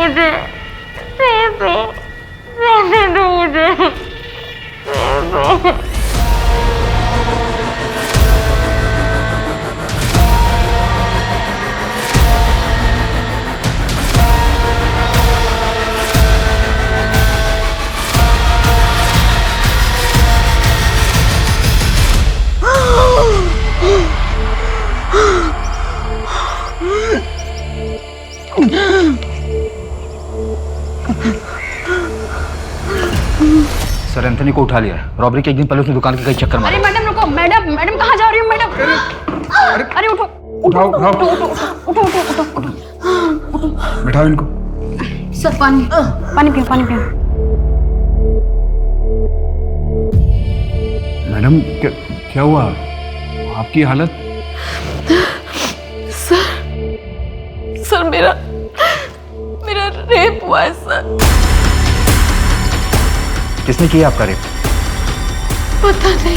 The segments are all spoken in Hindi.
मुझे, बेबे, रहने दो मुझे, बेबे। सर एंथनी को उठा लिया है। रॉबरी के एक दिन पहले उसने दुकान के कई चक्कर मारे। अरे मैडम रुको, मैडम मैडम कहाँ जा रही हो मैडम? अरे उठो उठो उठो उठो उठो उठो उठो। बैठाओ इनको। सर पानी पानी पियो, पानी पियो। मैडम क्या हुआ आपकी हालत? सर मेरा रेप हुआ है सर। किसने किया आपका रेप? पता नहीं।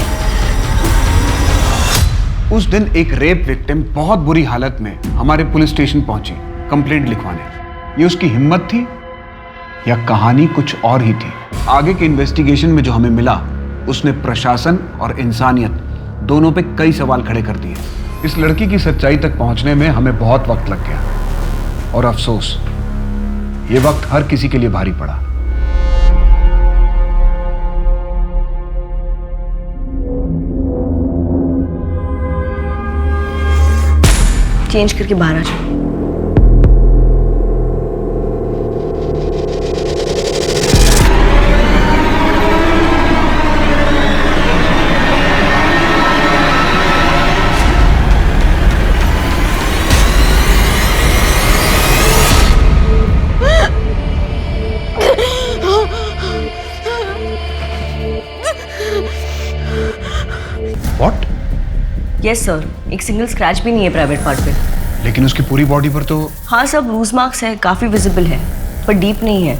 उस दिन एक रेप विक्टिम बहुत बुरी हालत में हमारे पुलिस स्टेशन पहुंची कंप्लेंट लिखवाने। ये उसकी हिम्मत थी या कहानी कुछ और ही थी? आगे के इन्वेस्टिगेशन में जो हमें मिला उसने प्रशासन और इंसानियत दोनों पे कई सवाल खड़े कर दिए। इस लड़की की सच्चाई तक पहुंचने में हमें बहुत वक्त लग गया और अफसोस ये वक्त हर किसी के लिए भारी पड़ा। चेंज करके बाहर आ जाओ। What? यस सर, एक सिंगल स्क्रैच भी नहीं है प्राइवेट पार्ट पे। लेकिन उसकी पूरी बॉडी पर तो। हाँ सब लूज मार्क्स है, काफ़ी विजिबल है, पर डीप नहीं है।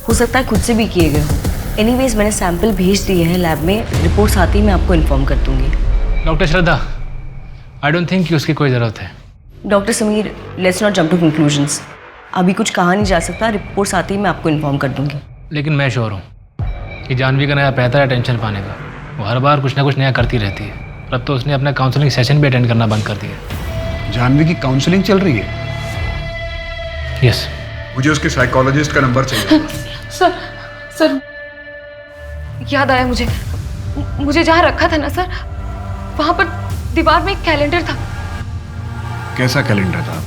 हो सकता है खुद से भी किए गए हो। एनीवेज मैंने सैंपल भेज दिए हैं लैब में, रिपोर्ट्स आती ही मैं आपको इन्फॉर्म कर दूंगी। Doctor Shraddha, I don't think कि उसकी कोई ज़रूरत है। Doctor Sameer, let's not jump to conclusions. अभी कुछ कहा नहीं जा सकता, रिपोर्ट्स आती ही मैं आपको इन्फॉर्म कर दूंगी। लेकिन मैं श्योर हूँ कि जानवी का नया पैसा है टेंशन पाने का। वो हर बार कुछ ना कुछ नया करती रहती है। अब तो उसने अपना काउंसलिंग सेशन भी अटेंड करना बंद कर दिया। जानवी की काउंसलिंग चल रही है? यस। मुझे उसके साइकोलॉजिस्ट का नंबर चाहिए। सर याद आया मुझे जहाँ रखा था ना सर, वहाँ पर दीवार में एक कैलेंडर था। कैसा कैलेंडर था?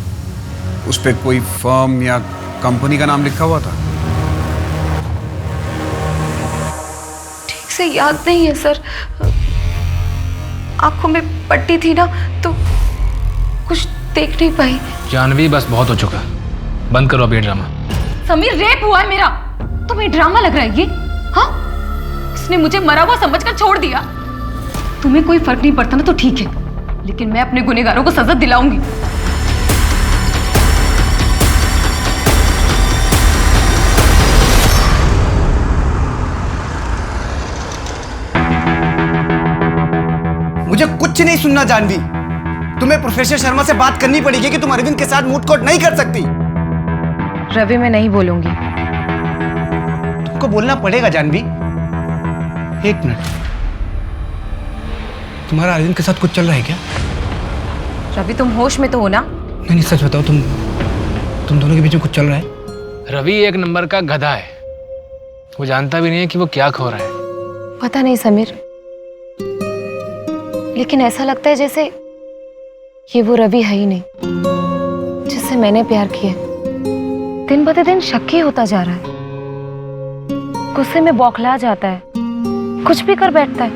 उस पे कोई फर्म या कंपनी का नाम लिखा हुआ था? ठीक से याद नहीं है सर। आंखों में पट्टी थी ना तो कुछ देख नहीं पाई। जानवी बस बहुत हो चुका, बंद करो अभी ड्रामा। समीर रेप हुआ है मेरा, तुम्हें ड्रामा लग रहा है ये? हाँ, उसने मुझे मरा हुआ समझकर छोड़ दिया। तुम्हें कोई फर्क नहीं पड़ता ना तो ठीक है, लेकिन मैं अपने गुनहगारों को सजा दिलाऊंगी। मुझे कुछ नहीं सुनना जानवी। तुम्हें प्रोफेसर शर्मा से बात करनी पड़ेगी कि तुम अरविंद के साथ मूड कोर्ट नहीं कर सकती। रवि मैं नहीं बोलूंगी। तुमको बोलना पड़ेगा जानवी। एक मिनट, तुम्हारा अरविंद के साथ कुछ चल रहा है क्या? रवि तुम होश में तो हो ना? नहीं सच बताओ, तुम दोनों के बीच में कुछ चल रहा है? रवि एक नंबर का गधा है। वो जानता भी नहीं है कि वो क्या खो रहा है। पता नहीं समीर, लेकिन ऐसा लगता है जैसे ये वो रवि है ही नहीं जिससे मैंने प्यार किया। दिन ब दिन शक्की होता जा रहा है, गुस्से में बौखला जाता है, कुछ भी कर बैठता है।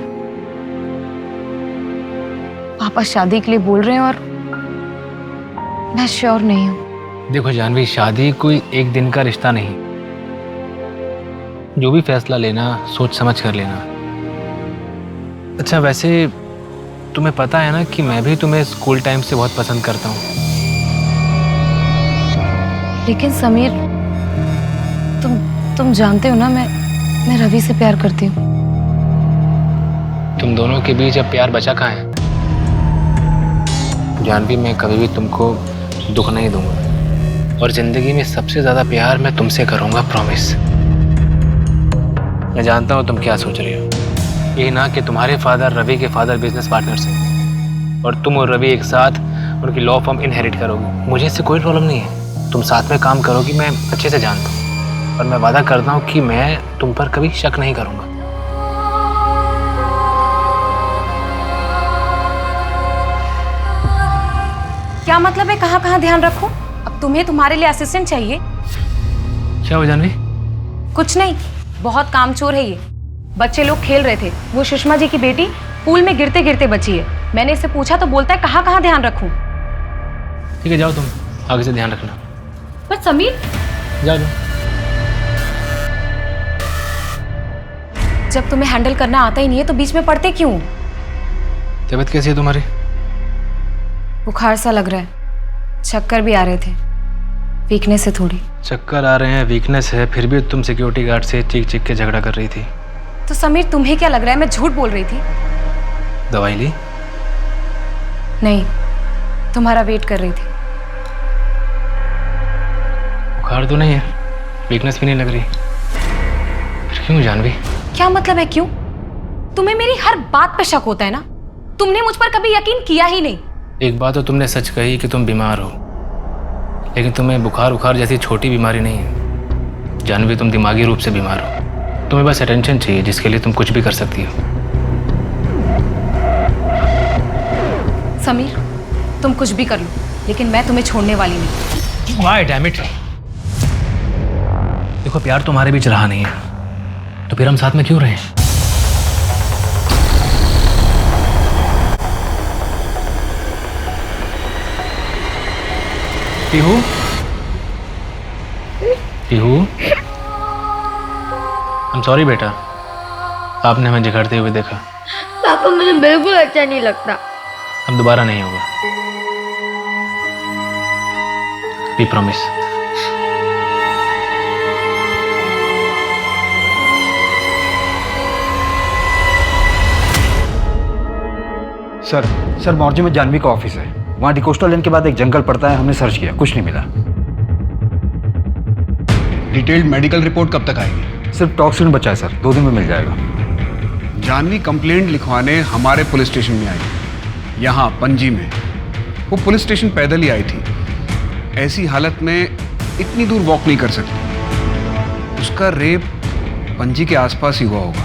पापा शादी के लिए बोल रहे हैं और मैं श्योर नहीं हूं। देखो जानवी, शादी कोई एक दिन का रिश्ता नहीं। जो भी फैसला लेना सोच समझ कर लेना। अच्छा वैसे तुम्हें पता है ना कि मैं भी तुम्हें स्कूल टाइम से बहुत पसंद करता हूँ। लेकिन समीर तुम जानते हो ना मैं रवि से प्यार करती हूँ। तुम दोनों के बीच अब प्यार बचा कहाँ है? जानवी, मैं कभी भी तुमको दुख नहीं दूंगा। और जिंदगी में सबसे ज्यादा प्यार मैं तुमसे करूंगा, प्रॉमिस। मैं जानता हूँ तुम क्या सोच रही हो। ये ना कि तुम्हारे फादर रवि के फादर बिजनेस पार्टनर्स हैं और तुम और रवि एक साथ उनकी लॉ फर्म इनहेरिट करोगी। मुझे इससे कोई प्रॉब्लम नहीं है, तुम साथ में काम करोगी, मैं अच्छे से जानता हूँ। और मैं वादा करता हूँ कि मैं तुम पर कभी शक नहीं करूँगा। क्या मतलब है कहाँ कहाँ ध्यान रखूं? अब तुम्हें तुम्हारे लिए असिस्टेंट चाहिए? क्या हो जानवी? कुछ नहीं, बहुत कामचोर है ये। बच्चे लोग खेल रहे थे, वो सुषमा जी की बेटी पूल में गिरते गिरते बची है। मैंने इससे पूछा तो बोलता है कहाँ कहाँ ध्यान रखूं। ठीक है, जाओ तुम आगे से ध्यान रखना। पर समीर, जाओ जाओ। जब तुम्हें हैंडल करना आता ही नहीं है तो बीच में पड़ते क्यों? तबीयत कैसी है तुम्हारी? बुखार सा लग रहा है, चक्कर भी आ रहे थे, वीकनेस है थोड़ी। चक्कर आ रहे हैं, वीकनेस है, फिर भी तुम सिक्योरिटी गार्ड से चीख चीख के झगड़ा कर रही थी। तो समीर तुम्हें क्या लग रहा है मैं झूठ बोल रही थी? दवाई ली? नहीं, तुम्हारा वेट कर रही थी। बुखार तो नहीं है, वीकनेस भी नहीं लग रही, फिर क्यों जानवी? क्या मतलब है क्यों? तुम्हें मेरी हर बात पे शक होता है ना? तुमने मुझ पर कभी यकीन किया ही नहीं। एक बात तो तुमने सच कही कि तुम बीमार हो, लेकिन तुम्हें बुखार जैसी छोटी बीमारी नहीं है जानवी, तुम दिमागी रूप से बीमार हो। तुम्हें बस अटेंशन चाहिए जिसके लिए तुम कुछ भी कर सकती हो। समीर, तुम कुछ भी कर लो, लेकिन मैं तुम्हें छोड़ने वाली नहीं। Why, damn it? देखो, प्यार तुम्हारे बीच रहा नहीं है, तो फिर हम साथ में क्यों रहे? पीहू, पीहू, I'm sorry बेटा, आपने हमें झगड़ते हुए देखा। पापा मुझे बिल्कुल अच्छा नहीं लगता। अब दोबारा नहीं होगा, वी प्रॉमिस। सर मॉर्जे में जानवी का ऑफिस है। वहाँ डिकोस्टा लेन के बाद एक जंगल पड़ता है, हमने सर्च किया, कुछ नहीं मिला। डिटेल्ड मेडिकल रिपोर्ट कब तक आएगी? सिर्फ टॉक्सिन बचा है सर, 2 दिन में मिल जाएगा। जानवी कंप्लेंट लिखवाने हमारे पुलिस स्टेशन में आई, यहाँ पणजी में। वो पुलिस स्टेशन पैदल ही आई थी। ऐसी हालत में इतनी दूर वॉक नहीं कर सकती। उसका रेप पणजी के आसपास ही हुआ होगा।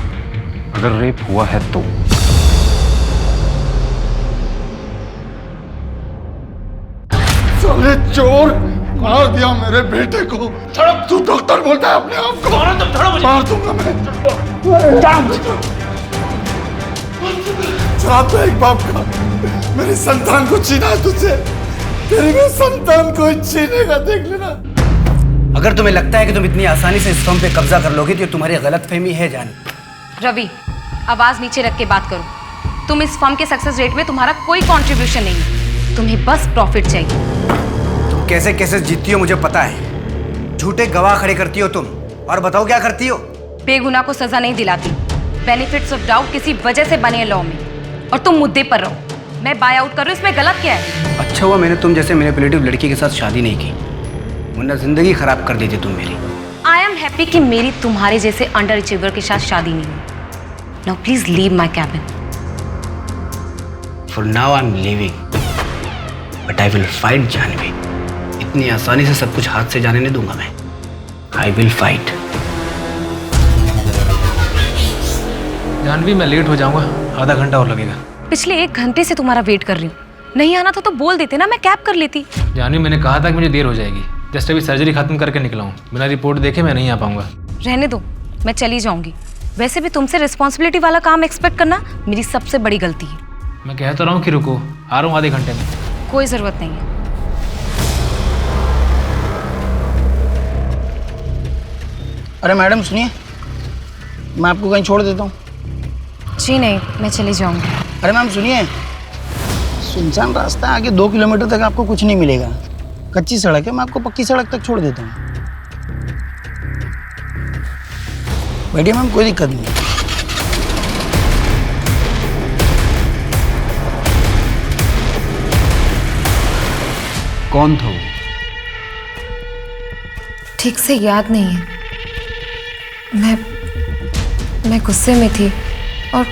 अगर रेप हुआ है तो साले चोर, मार दिया मेरे बेटे को। तू डॉक्टर बोलता है अपने आप को? मार दूंगा मैं। श्राप है एक बाप का, मेरी संतान को छीना है तुझसे। तेरी भी संतान को छीनेगा, देख लेना। अगर तुम्हें लगता है कि तुम इतनी आसानी से इस फॉर्म पे कब्जा कर लोगे तो ये तुम्हारी गलतफहमी है जान। रवि, आवाज नीचे रख के बात करो। तुम इस फर्म के सक्सेस रेट में तुम्हारा कोई कंट्रीब्यूशन नहीं है, तुम्हें बस प्रॉफिट चाहिए। तुम कैसे कैसे जीतती हो मुझे पता है। झूठे गवाह खड़े करती हो तुम, और बताओ क्या करती हो? बेगुनाह को सजा नहीं दिलाती। बेनिफिट्स ऑफ डाउट किसी वजह से बने हैं लॉ में, और तुम मुद्दे पर रहो। मैं बाय आउट कर रही हूँ, इसमें गलत क्या है? अच्छा हुआ मैंने तुम जैसे मैनिपुलेटिव लड़की के साथ शादी नहीं की, वरना जिंदगी खराब कर देती तुम मेरी। आई एम हैप्पी कि मेरी तुम्हारे जैसे अंडर अचीवर के साथ शादी नहीं हुई। Now please leave my cabin. For now I am leaving, but I will fight Janvi. इतनी आसानी से सब कुछ हाथ से जाने नहीं दूंगा मैं। आई विल फाइट। जानवी, मैं लेट हो जाऊंगा, आधा घंटा और लगेगा। पिछले 1 घंटे से तुम्हारा वेट कर रही हूँ। नहीं आना था तो बोल देते ना, मैं कैब कर लेती। जानवी, मैंने कहा था कि मुझे देर हो जाएगी। जस्ट अभी सर्जरी खत्म करके निकला हूँ, बिना रिपोर्ट देखे मैं नहीं आ पाऊंगा। रहने दो, मैं चली जाऊंगी। वैसे भी तुमसे रिस्पॉन्सिबिलिटी वाला काम एक्सपेक्ट करना मेरी सबसे बड़ी गलती है। मैं कह तो रहा हूँ कि रुको, आ रहा हूँ आधे घंटे में। कोई जरूरत नहीं है। अरे मैडम सुनिए, मैं आपको कहीं छोड़ देता हूँ। जी नहीं, मैं चली जाऊंगी। अरे मैम सुनिए, सुनसान रास्ता है, आगे 2 किलोमीटर तक आपको कुछ नहीं मिलेगा। कच्ची सड़क है, मैं आपको पक्की सड़क तक छोड़ देता हूँ। बैठिए मैम, कोई दिक्कत नहीं। कौन था वो? ठीक से याद नहीं है। मैं गुस्से में थी और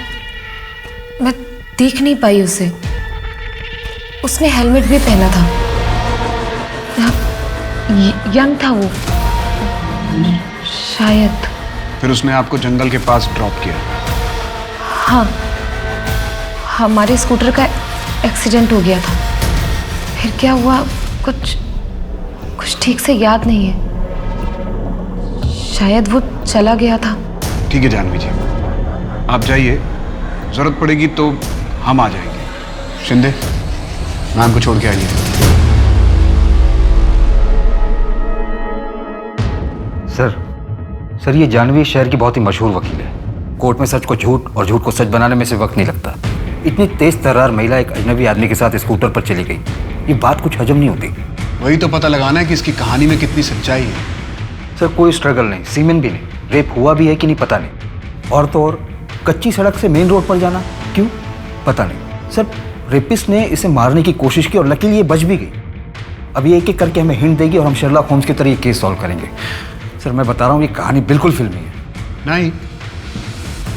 मैं देख नहीं पाई उसे। उसने हेलमेट भी पहना था। यंग था वो शायद। फिर उसने आपको जंगल के पास ड्रॉप किया? हाँ, हमारे स्कूटर का एक्सीडेंट हो गया था। फिर क्या हुआ कुछ ठीक से याद नहीं है। शायद वो चला गया था। ठीक है जानवी जी, आप जाइए, जरूरत पड़ेगी तो हम आ जाएंगे। शिंदे, मैम को छोड़ के आइए। सर ये जानवी शहर की बहुत ही मशहूर वकील है। कोर्ट में सच को झूठ और झूठ को सच बनाने में से वक्त नहीं लगता। इतनी तेज तर्रार महिला एक अजनबी आदमी के साथ स्कूटर पर चली गई, ये बात कुछ हजम नहीं होती। वही तो पता लगाना है कि इसकी कहानी में कितनी सच्चाई है। सर कोई स्ट्रगल नहीं, सीमेन भी नहीं, रेप हुआ भी है कि नहीं पता नहीं। और तो और कच्ची सड़क से मेन रोड पर जाना क्यों पता नहीं। सर रेपिस्ट ने इसे मारने की कोशिश की और लकीली ये बच भी गई। अब ये एक एक करके हमें हिंट देगी और हम शर्लॉक होम्स की तरह ये केस सॉल्व करेंगे। सर मैं बता रहा हूँ ये कहानी बिल्कुल फिल्मी है। नहीं,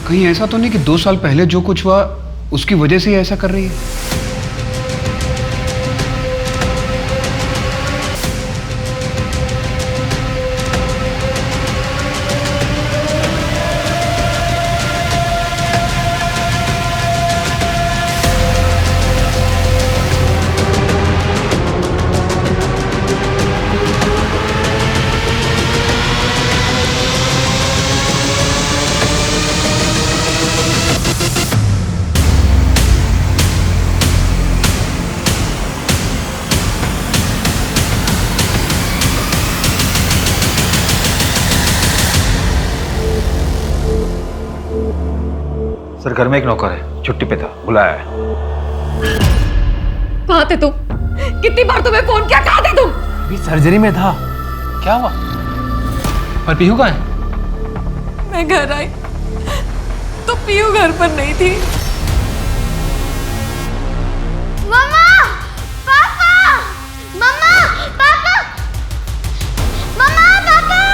कहीं ऐसा तो नहीं कि 2 साल पहले जो कुछ हुआ उसकी वजह से ही ऐसा कर रही है? सर घर में एक नौकर है, छुट्टी पे था, बुलाया है। कहाँ थे तुम? कितनी बार तुम्हें फोन किया, कहाँ थे तुम? अभी सर्जरी में था। क्या हुआ? और पीहू कहाँ है? मैं घर आई तो पीहू घर पर नहीं थी। मम्मा, पापा, मम्मा, पापा, मम्मा, पापा।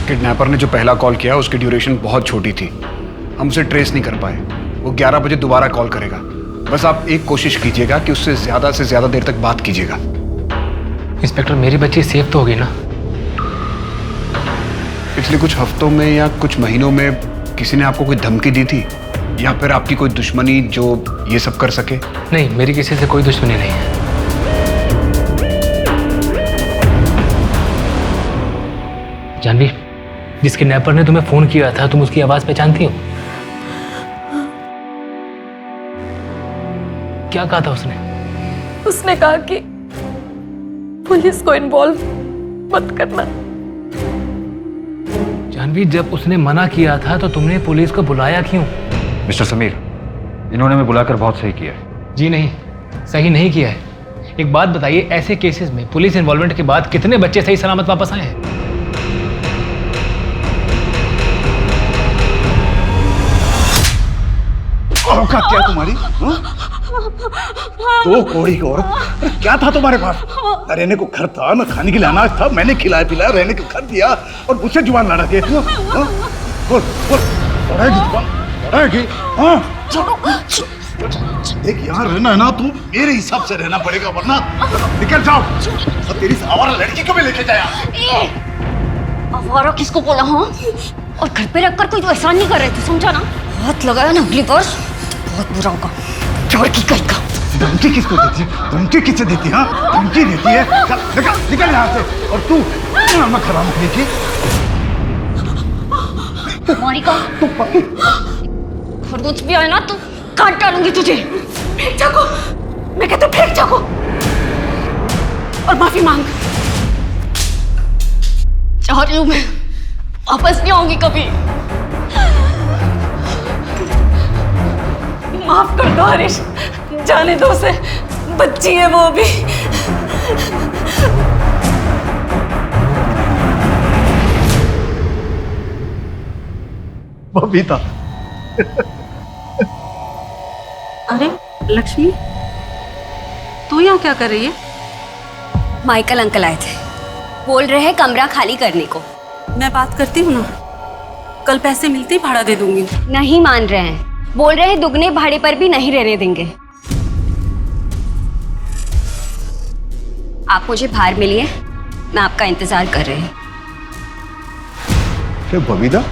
किडनैपर ने जो पहला कॉल किया उसकी ड्यूरेशन बहुत छोटी थी, हम उसे ट्रेस नहीं कर पाए। वो 11 बजे दोबारा कॉल करेगा। बस आप एक कोशिश कीजिएगा कि उससे से ज्यादा देर तक बात कीजिएगा। इंस्पेक्टर मेरी बच्ची सेफ तो होगी ना? पिछले कुछ हफ्तों में या कुछ महीनों में किसी ने आपको कोई धमकी दी थी या फिर आपकी कोई दुश्मनी जो ये सब कर सके? नहीं, मेरी किसी से कोई दुश्मनी नहीं है। जानवी, जिस किडनैपर ने तुम्हें फोन किया था तुम उसकी आवाज पहचानती हो? क्या कहा था उसने? उसने कहा कि पुलिस को इन्वॉल्व मत करना। जानवी, जब उसने मना किया था तो तुमने पुलिस को बुलाया क्यों? मिस्टर समीर, इन्होंने हमें बुलाकर बहुत सही किया है। जी नहीं, सही नहीं किया है। एक बात बताइए, ऐसे केसेस में पुलिस इन्वॉल्वमेंट के बाद कितने बच्चे सही सलामत वापस आए हैं? औकात क्या तुम्हारी? दो कौड़ी की औरत, क्या था तुम्हारे पास? न रहने को घर था, न खाने के लिए अनाज था। मैंने खिलाया पिलाया, रहने को घर दिया और मुझसे जुबान लड़ा के। बोल बोल, लड़ाएगी जुबान, लड़ाएगी? हाँ, एक यहाँ रहना है ना, तू मेरे हिसाब से रहना पड़ेगा वरना निकल जाओ। और तेरी आवारा लड़की को भी लेके जाया। आवारा किसको बोला? हाँ, और घर पे रखकर कोई एहसान नहीं कर रहे थे, समझा ना? हाथ लगाया ना अगली बार बहुत बुरा होगा। चोर की कहीं का। धमकी किसको देती है? धमकी किससे देती है? हाँ, धमकी देती है। निकल निकल यहाँ से। और तू नमक खराब करेगी। तुम्हारी का खरगोश भी आए ना तो काट डालूंगी तुझे। फेंक चाकू, मैं कहता हूँ फेंक चाकू और माफी मांग। चाह रही हूँ मैं, वापस नहीं आऊंगी कभी। माफ कर दो हरीश, जाने दो उसे, बच्ची है वो भी। बबीता। अरे लक्ष्मी, तू यहाँ क्या कर रही है? माइकल अंकल आए थे, बोल रहे हैं कमरा खाली करने को। मैं बात करती हूँ ना, कल पैसे मिलते ही भाड़ा दे दूंगी। नहीं मान रहे हैं, बोल रहे हैं दुगने भाड़े पर भी नहीं रहने देंगे। आप मुझे बाहर मिलिए, मैं आपका इंतजार कर रही हूँ। क्या बबीता,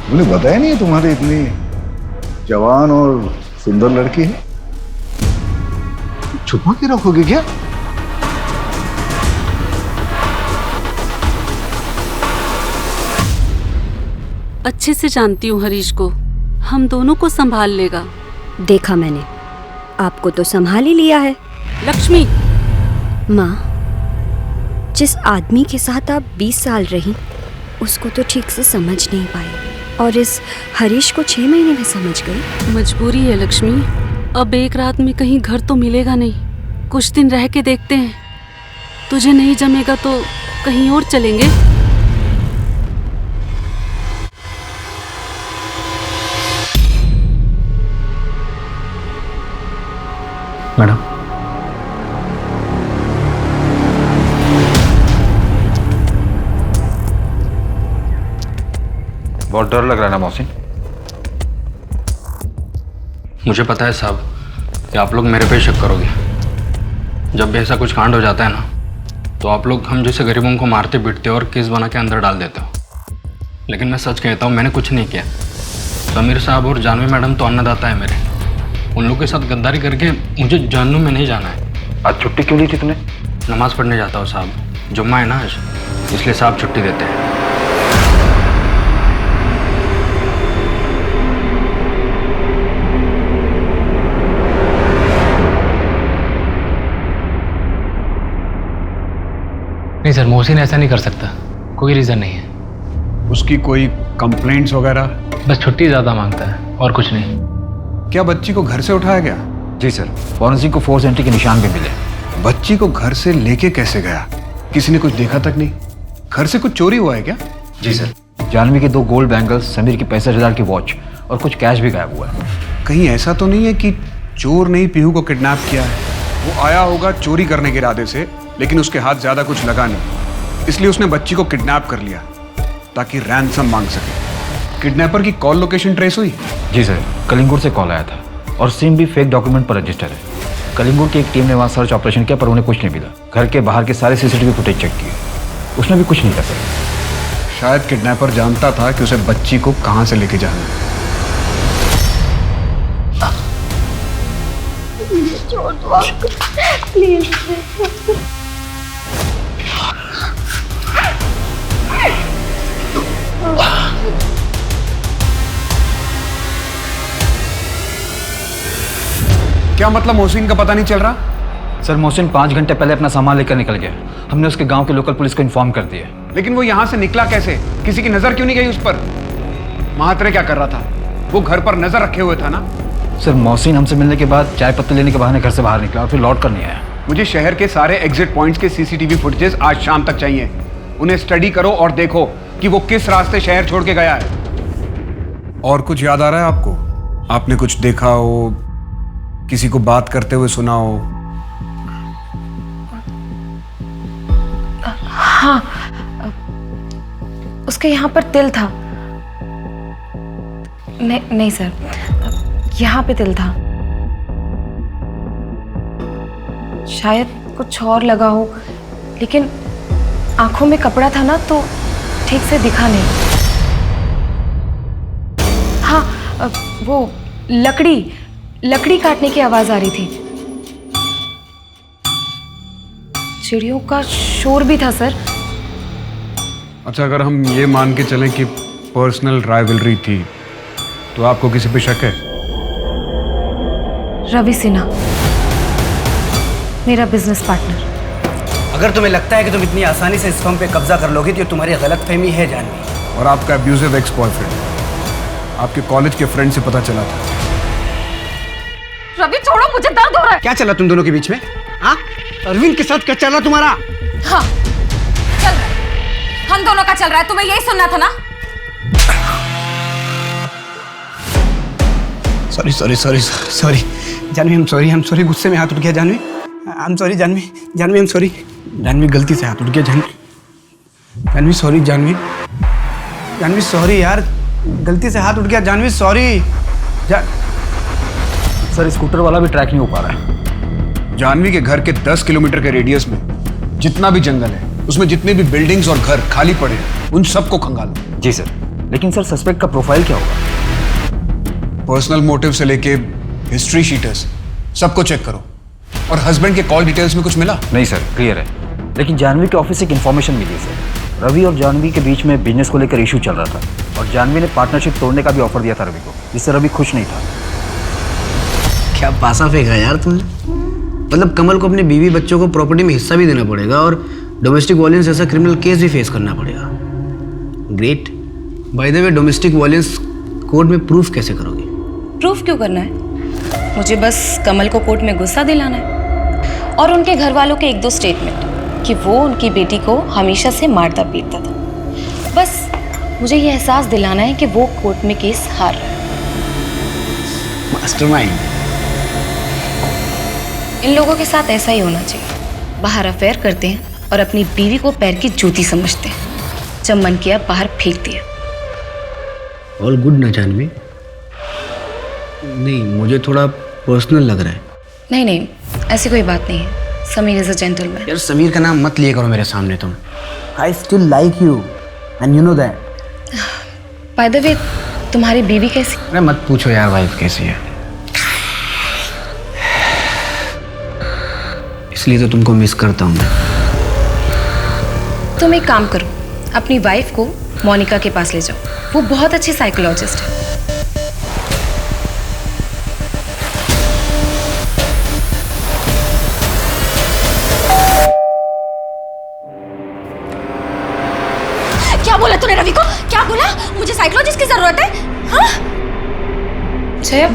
मुझे बताया नहीं तुम्हारी इतनी जवान और सुंदर लड़की है, छुपा के रखोगे क्या? अच्छे से जानती हूँ हरीश को, हम दोनों को संभाल लेगा। देखा मैंने, आपको तो संभाल ही लिया है। लक्ष्मी, माँ, जिस आदमी के साथ आप 20 साल रही उसको तो ठीक से समझ नहीं पाई, और इस हरीश को 6 महीने में समझ गई। मजबूरी है लक्ष्मी, अब एक रात में कहीं घर तो मिलेगा नहीं, कुछ दिन रह के देखते हैं। तुझे नहीं जमेगा तो कहीं और चलेंगे। मैडम, बहुत डर लग रहा है ना मोहसिन? मुझे पता है साहब कि आप लोग मेरे पे शक करोगे। जब भी ऐसा कुछ कांड हो जाता है ना, तो आप लोग हम जैसे गरीबों को मारते पीटते हो और केस बना के अंदर डाल देते हो। लेकिन मैं सच कहता हूँ, मैंने कुछ नहीं किया। समीर साहब और जानवी मैडम तो अन्नदाता है मेरे, उन लोगों के साथ गद्दारी करके मुझे जहन्नुम में नहीं जाना है। आज छुट्टी क्यों ली थी तूने? नमाज पढ़ने जाता हूँ साहब, जुम्मा है ना आज, इसलिए साहब छुट्टी देते हैं। नहीं सर, मोहसिन ऐसा नहीं कर सकता, कोई रीज़न नहीं है। उसकी कोई कंप्लेंट्स वगैरह? बस छुट्टी ज़्यादा मांगता है और कुछ नहीं। क्या बच्ची को घर से उठाया गया? जी सर, फॉरेंसिक को फोर्स एंट्री के निशान भी मिले। बच्ची को घर से लेके कैसे गया? किसी ने कुछ देखा तक नहीं? घर से कुछ चोरी हुआ है क्या? जी सर, जानवी के 2 गोल्ड बैंगल्स, समीर की 65,000 की वॉच और कुछ कैश भी गायब हुआ है। कहीं ऐसा तो नहीं है कि चोर ने ही पीहू को किडनैप किया है? वो आया होगा चोरी करने के इरादे से, लेकिन उसके हाथ ज्यादा कुछ लगा नहीं, इसलिए उसने बच्ची को किडनैप कर लिया ताकि रैंसम मांग सके। किडनैपर की कॉल लोकेशन ट्रेस हुई? जी सर, कलिंगुर से कॉल आया था और सिम भी फेक डॉक्यूमेंट पर रजिस्टर है। कलिंगुर की एक टीम ने वहाँ सर्च ऑपरेशन किया पर उन्हें कुछ नहीं मिला। घर के बाहर के सारे सीसीटीवी फुटेज चेक किए, उसने भी कुछ नहीं कर सका। शायद किडनैपर जानता था कि उसे बच्ची को कहाँ से लेके जाना है। छोड़ दो आपको, प्लीज। क्या मतलब मोहसिन का पता नहीं चल रहा? सर, मोहसिन 5 घंटे पहले अपना सामान लेकर निकल गया। हमने उसके गांव के लोकल पुलिस को इन्फॉर्म कर दिया। लेकिन वो यहाँ से निकला कैसे? किसी की नजर क्यों नहीं गई उस पर? महात्रे क्या कर रहा था? वो घर पर नजर रखे हुए था ना? सर, मोहसिन हमसे मिलने के बाद चाय पत्ती लेने के बहाने घर से बाहर निकला और फिर लौट कर नहीं आया। मुझे शहर के सारे एग्जिट पॉइंट्स के सीसीटीवी फुटेजेस आज शाम तक चाहिए। उन्हें स्टडी करो और देखो कि वो किस रास्ते शहर छोड़ के गया है। और कुछ याद आ रहा है आपको? आपने कुछ देखा हो, किसी को बात करते हुए सुना हो? हाँ, उसके यहाँ पर तिल था। नहीं सर, यहाँ पे तिल था। शायद कुछ और लगा हो, लेकिन आंखों में कपड़ा था ना तो ठीक से दिखा नहीं। हाँ, वो लकड़ी काटने की आवाज आ रही थी। चिड़ियों का शोर भी था सर। अच्छा, अगर हम ये मान के चलें कि पर्सनल राइवलरी थी, तो आपको किसी पे शक है? रवि सिन्हा, मेरा बिजनेस पार्टनर। अगर तुम्हें लगता है कि तुम इतनी आसानी से इस फर्म पे कब्जा कर लोगे तो तुम्हारी गलतफहमी है जानवी। और आपका अब्यूजिव एक्स बॉयफ्रेंड आपके कॉलेज के फ्रेंड से पता चला था। रवि छोड़ो, मुझे दर्द हो रहा है। क्या चला तुम दोनों के बीच में? हाँ, अरविंद के साथ क्या चल रहा तुम्हारा? हाँ, चल रहा है, हम दोनों का चल रहा है। तुम्हें यही सुनना था ना? Sorry sorry sorry sorry Janvi, I am sorry, गुस्से में हाथ उठ गया Janvi, I am sorry Janvi, I am sorry Janvi, गलती से हाथ उठ गया जानवी सॉरी जानवी सॉरी यार, गलती से हाथ उठ गया जानवी सॉरी। सर स्कूटर वाला भी ट्रैक नहीं हो पा रहा है। जानवी के घर के 10 किलोमीटर के रेडियस में जितना भी जंगल है, उसमें जितने भी बिल्डिंग्स और घर खाली पड़े हैं, उन सबको खंगालो। जी सर, लेकिन सर सस्पेक्ट का प्रोफाइल क्या होगा? पर्सनल मोटिव से लेके हिस्ट्री शीटर्स सबको चेक करो। और हस्बैंड के कॉल डिटेल्स में कुछ मिला? नहीं सर, क्लियर है। लेकिन जानवी के ऑफिस से एक इन्फॉर्मेशन मिली है सर। रवि और जानवी के बीच में बिजनेस को लेकर इशू चल रहा था और जानवी ने पार्टनरशिप तोड़ने का भी ऑफर दिया था रवि को, जिससे रवि खुश नहीं था। क्या पासा फेंका यार तुमने। मतलब कमल को अपने बीवी बच्चों को प्रॉपर्टी में हिस्सा भी देना पड़ेगा और डोमेस्टिक वायलेंस जैसा क्रिमिनल केस भी फेस करना पड़ेगा। Great. By the way, domestic violence court में प्रूफ कैसे करोगे? प्रूफ क्यों करना है? मुझे बस कमल को कोर्ट में गुस्सा दिलाना है और उनके घर वालों के 1-2 स्टेटमेंट कि वो उनकी बेटी को हमेशा से मारता पीटता था। बस मुझे ये एहसास दिलाना है कि वो कोर्ट में केस हार रहा है। मास्टरमाइंड। इन लोगों के साथ ऐसा ही होना चाहिए। बाहर अफेयर करते हैं और अपनी बीवी को पैर की जूती समझते हैं, जब मन किया बाहर फेंक दिया। ऑल गुड ना जानवी? नहीं, मुझे थोड़ा पर्सनल लग रहा है। नहीं, ऐसी कोई बात नहीं है। Sameer is a gentleman. यार समीर का नाम मत लिया करो मेरे सामने तुम। I still like you and you know that. By the way, तुम्हारी बीवी कैसी? अरे मत पूछो यार वाइफ कैसी है, इसलिए तो तुमको मिस करता हूँ मैं। तुम एक काम करो, अपनी वाइफ को मोनिका के पास ले जाओ, वो बहुत अच्छी साइकोलॉजिस्ट है। क्या बोला तूने रवि को? क्या बोला? मुझे साइकोलॉजिस्ट की जरूरत है? हाँ?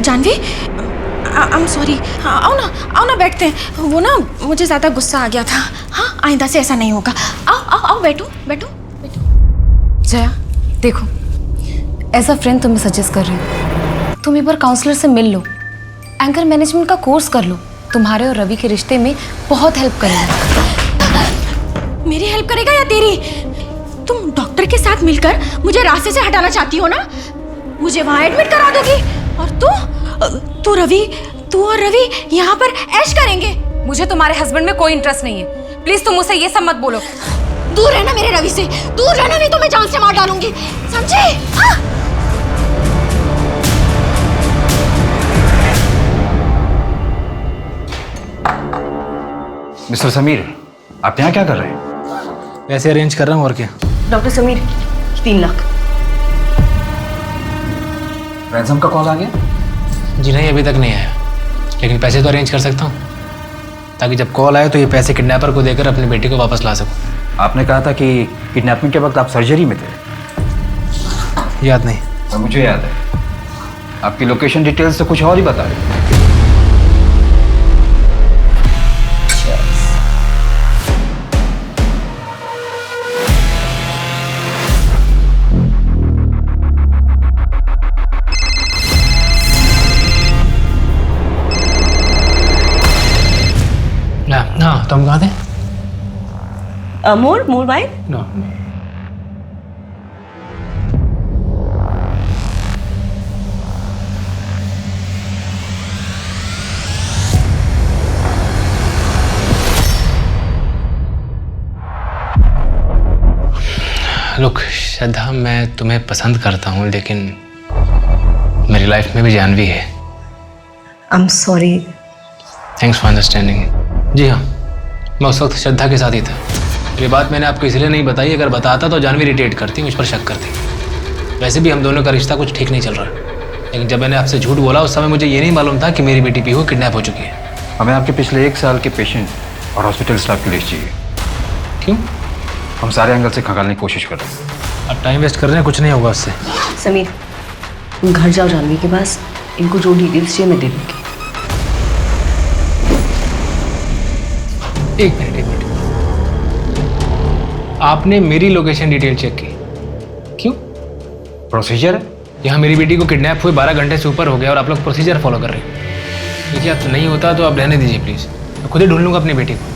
Janvi, I am sorry. आओ ना बैठते हैं। वो ना मुझे ज्यादा गुस्सा आ गया था। हाँ, आइंदा से ऐसा नहीं होगा। आओ बैठो। जया देखो, एज अ फ्रेंड तुम्हें सजेस्ट कर रही हूँ, तुम एक बार काउंसलर से मिल लो, एंकर मैनेजमेंट का कोर्स कर लो, तुम्हारे और रवि के रिश्ते में बहुत हेल्प करेगा। मेरी हेल्प करेगा या तेरी? तुम डॉक्टर के साथ मिलकर मुझे रास्ते से हटाना चाहती हो ना? मुझे वहां एडमिट करा दोगी और तू और रवि यहाँ पर ऐश करेंगे। मुझे तुम्हारे हस्बैंड में कोई इंटरेस्ट नहीं है। प्लीज तुम मुझसे ये सब मत बोलो। दूर रहना मेरे रवि से, दूर रहना, नहीं तो मैं जान से मार डालूंगी, समझे? हाँ? मिस्टर समीर, आप यहाँ क्या कर रहे हैं? वैसे अरेंज कर रहा हूँ, और क्या। डॉक्टर समीर, 3 लाख। रैंसम का कॉल आ गया? जी नहीं, अभी तक नहीं आया, लेकिन पैसे तो अरेंज कर सकता हूँ, ताकि जब कॉल आए तो ये पैसे किडनैपर को देकर अपनी बेटी को वापस ला सकूँ। आपने कहा था कि किडनैपिंग के वक्त आप सर्जरी में थे। याद नहीं? और मुझे याद है, आपकी लोकेशन डिटेल्स तो कुछ और ही बता रही। हाँ, तो हम कहाँ थे? More by. नो। लुक श्रद्धा, मैं तुम्हें पसंद करता हूँ, लेकिन मेरी लाइफ में भी जानवी है। I am sorry. Thanks for understanding. जी हाँ, मैं उस वक्त श्रद्धा के साथ ही था। ये बात मैंने आपको इसलिए नहीं बताई, अगर बताता तो जानवी इरिटेट करती, मुझ पर शक करती। वैसे भी हम दोनों का रिश्ता कुछ ठीक नहीं चल रहा, लेकिन जब मैंने आपसे झूठ बोला उस समय मुझे ये नहीं मालूम था कि मेरी बेटी पीहू किडनैप हो चुकी है। हमें आपके पिछले 1 साल के पेशेंट और हॉस्पिटल स्टाफ की लिस्ट चाहिए। क्यों? हम सारे एंगल से खंगालने की कोशिश कर रहे हैं। अब टाइम वेस्ट कर रहे हैं, कुछ नहीं होगा उससे। समीर, तुम घर जाओ जानवी के पास, इनको जो डिटेल्स चाहिए मैं दे दूँगी। एक मिनट। आपने मेरी लोकेशन डिटेल चेक की? क्यों? प्रोसीजर है, यहाँ मेरी बेटी को किडनैप हुए 12 घंटे से ऊपर हो गया और आप लोग प्रोसीजर फॉलो कर रहे हैं। देखिए आप नहीं होता तो आप रहने दीजिए प्लीज़, मैं खुद ही ढूंढ लूँगा अपनी बेटी को।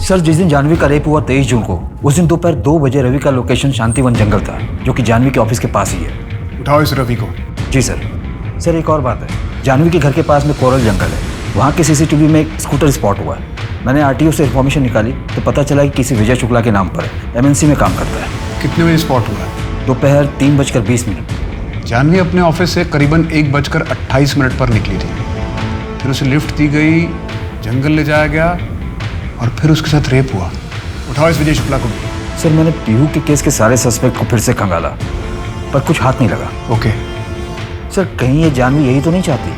सर जिस दिन जानवी का रेप हुआ 23 जून को, उस दिन दोपहर 2 बजे रवि का लोकेशन शांतिवन जंगल था, जो कि जानवी के ऑफिस के पास ही है। उठाओ इस रवि को। जी सर। सर एक और बात है, जानवी के घर के पास में कोरल जंगल है, वहाँ के सीसीटीवी में एक स्कूटर स्पॉट हुआ है। मैंने आरटीओ से इन्फॉर्मेशन निकाली तो पता चला कि किसी विजय शुक्ला के नाम पर एमएनसी में काम करता है। कितने बजे स्पॉट हुआ है? दोपहर 3:20 जानवी अपने ऑफिस से करीबन 1:28 पर निकली थी। फिर उसे लिफ्ट दी गई, जंगल ले जाया गया और फिर उसके साथ रेप हुआ। उठाओ इस विजय शुक्ला को भी। सर मैंने पीहू के केस के सारे सस्पेक्ट को फिर से खंगाला, पर कुछ हाथ नहीं लगा। ओके। सर कहीं ये जानवी यही तो नहीं चाहती?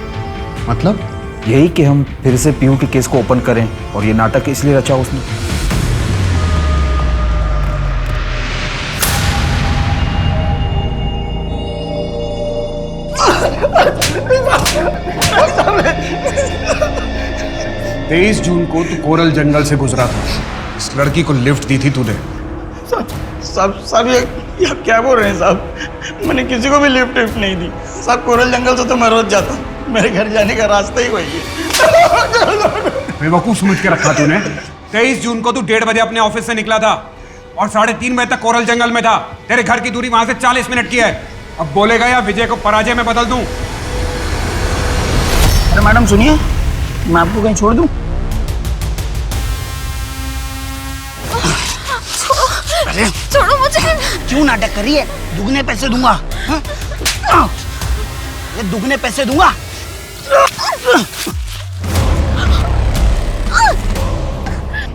मतलब? यही कि हम फिर से पीहू के केस को ओपन करें, और ये नाटक इसलिए रचा उसने। तेईस जून को तू कोरल जंगल से गुजरा था, इस लड़की को लिफ्ट दी थी तूने। साहब ये क्या बोल रहे हैं साहब? मैंने किसी को भी लिफ्ट नहीं दी साहब। कोरल जंगल से तो मैं रोज जाता हूँ, मेरे घर जाने का रास्ता ही वही है। बेवकूफ समझ के रखा तूने। 23 जून को तू 1:30 बजे अपने ऑफिस से निकला था और 3:30 बजे तक कोरल जंगल में था। तेरे घर की दूरी वहां से 40 मिनट की है। अब बोलेगा या विजय को पराजय में बदल दूं? अरे मैडम सुनिए, मैं आपको कहीं छोड़ दूं? अरे छोड़ो मुझे। क्यों नाटक कर रही है? दुगने पैसे दूंगा। ये दुगने पैसे दूंगा।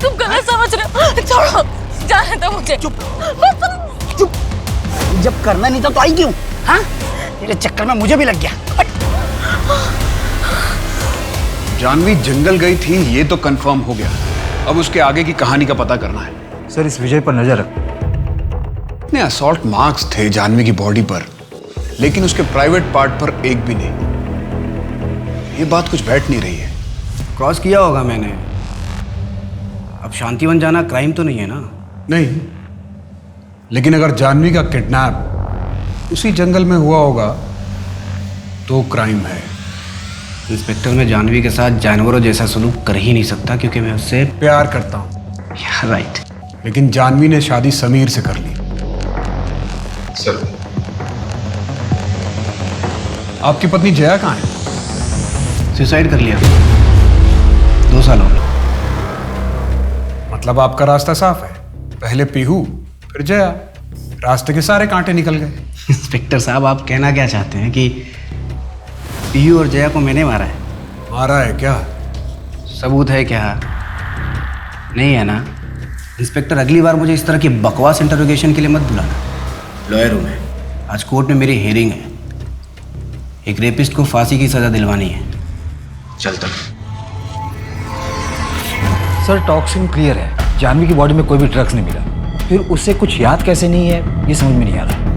तुम गलत समझ रहे हो। छोड़ो, जाने दो मुझे। चुप चुप। जब करना नहीं था तो आई क्यों? हाँ, तेरे चक्कर में मुझे भी लग गया। जानवी जंगल गई थी ये तो कंफर्म हो गया, अब उसके आगे की कहानी का पता करना है। सर इस विजय पर नजर रख। इतने असॉल्ट मार्क्स थे जानवी की बॉडी पर, लेकिन उसके प्राइवेट पार्ट पर एक भी नहीं। ये बात कुछ बैठ नहीं रही है। क्रॉस किया होगा मैंने। अब शांतिवन जाना क्राइम तो नहीं है ना? नहीं, लेकिन अगर जानवी का किडनैप उसी जंगल में हुआ होगा तो क्राइम है। इंस्पेक्टर, मैं जानवी के साथ जानवरों जैसा सलूक कर ही नहीं सकता, क्योंकि मैं उससे प्यार करता हूँ। राइट। लेकिन जानवी ने शादी समीर से कर ली। सर, आपकी पत्नी जया कहाँ है? सुसाइड कर लिया 2 साल हो गए। मतलब आपका रास्ता साफ है, पहले पीहू फिर जया, रास्ते के सारे कांटे निकल गए। इंस्पेक्टर साहब, आप कहना क्या चाहते हैं कि पीयू और जया को मैंने मारा है? मारा है क्या? सबूत है क्या? नहीं है ना? इंस्पेक्टर, अगली बार मुझे इस तरह की बकवास इंटरोगेशन के लिए मत बुलाना। लॉयर हूँ मैं, आज कोर्ट में मेरी हियरिंग है। एक रेपिस्ट को फांसी की सजा दिलवानी है। चलता। सर टॉक्सिन क्लियर है, जानवी की बॉडी में कोई भी ड्रग्स नहीं मिला, फिर उससे कुछ याद कैसे नहीं है ये समझ में नहीं आ रहा।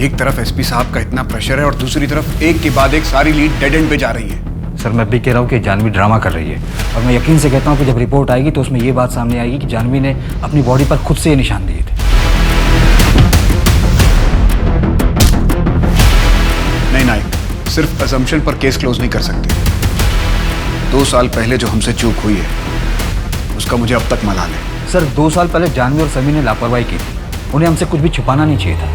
एक तरफ एसपी साहब का इतना प्रेशर है और दूसरी तरफ एक के बाद एक सारी लीड डेड एंड पे जा रही है। सर मैं भी कह रहा हूँ कि जानवी ड्रामा कर रही है, और मैं यकीन से कहता हूँ कि जब रिपोर्ट आएगी तो उसमें ये बात सामने आएगी कि जानवी ने अपनी बॉडी पर खुद से ये निशान दिए थे। नहीं नाइक, सिर्फ असम्पशन पर केस क्लोज नहीं कर सकते। 2 साल पहले जो हमसे चूक हुई है उसका मुझे अब तक मलाल है। सर 2 साल पहले जानवी और समीर ने लापरवाही की थी, उन्हें हमसे कुछ भी छुपाना नहीं चाहिए था।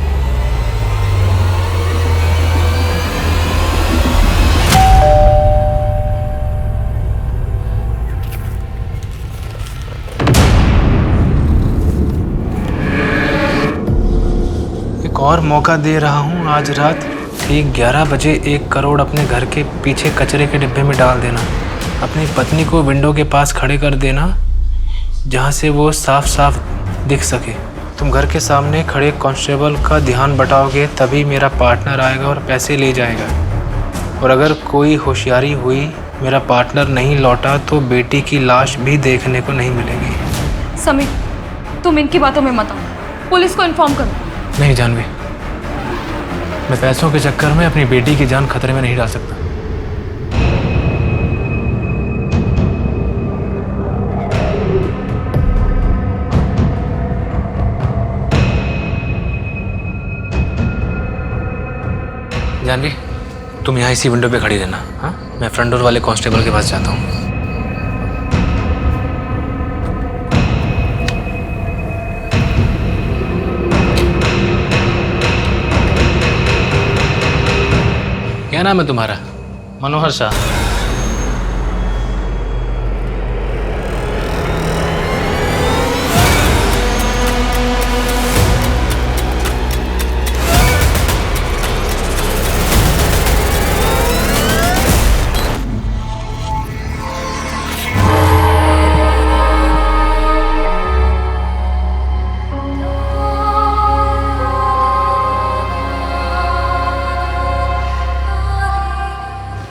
एक और मौका दे रहा हूँ, आज रात ठीक 11 बजे 1 करोड़ अपने घर के पीछे कचरे के डिब्बे में डाल देना। अपनी पत्नी को विंडो के पास खड़े कर देना, जहाँ से वो साफ साफ दिख सके। तुम घर के सामने खड़े कांस्टेबल का ध्यान बटाओगे तभी मेरा पार्टनर आएगा और पैसे ले जाएगा। और अगर कोई होशियारी हुई, मेरा पार्टनर नहीं लौटा, तो बेटी की लाश भी देखने को नहीं मिलेगी। समीर, तुम इनकी बातों में मत आओ, पुलिस को इन्फॉर्म करो। नहीं जानवी, मैं पैसों के चक्कर में अपनी बेटी की जान खतरे में नहीं डाल सकता। जानवी, तुम यहाँ इसी विंडो पे खड़ी रहना। हाँ, मैं फ्रंट डोर वाले कांस्टेबल के पास जाता हूँ। क्या नाम है तुम्हारा? मनोहर शाह।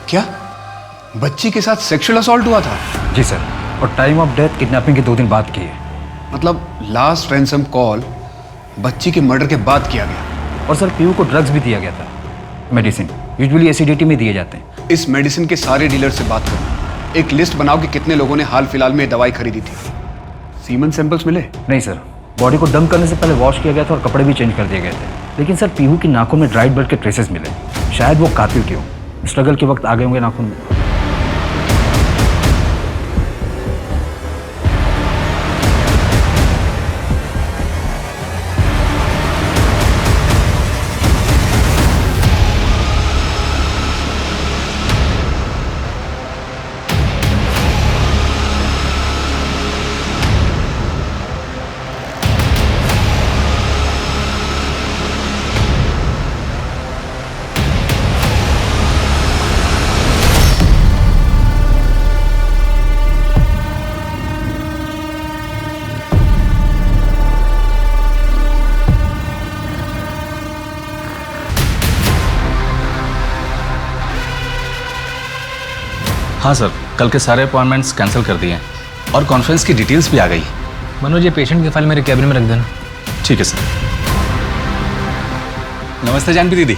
क्या बच्ची के साथ सेक्सुअल असॉल्ट हुआ था? जी सर, और टाइम ऑफ डेथ किडनैपिंग के 2 दिन बाद की है। मतलब लास्ट रैंसम कॉल बच्ची के मर्डर के बाद किया गया। और सर पीयू को ड्रग्स भी दिया गया था, मेडिसिन, यूजुअली एसिडिटी में दिए जाते हैं। इस मेडिसिन के सारे डीलर से बात करो, एक लिस्ट बनाओ कि कितने लोगों ने हाल फिलहाल में दवाई खरीदी थी। सीमन सैंपल्स मिले? नहीं सर, बॉडी को डंप करने से पहले वॉश किया गया था और कपड़े भी चेंज कर दिए गए थे। लेकिन सर पीहू की नाखून में ड्राइड ब्लड के ट्रेसेस मिले। शायद वो कातिल के हो, स्ट्रगल के वक्त आ गए होंगे नाखून में। हाँ सर, कल के सारे अपॉइंटमेंट्स कैंसिल कर दिए हैं और कॉन्फ्रेंस की डिटेल्स भी आ गई। मनोज, ये पेशेंट की फाइल मेरे कैबिन में रख देना। ठीक है सर। नमस्ते जानवी दीदी।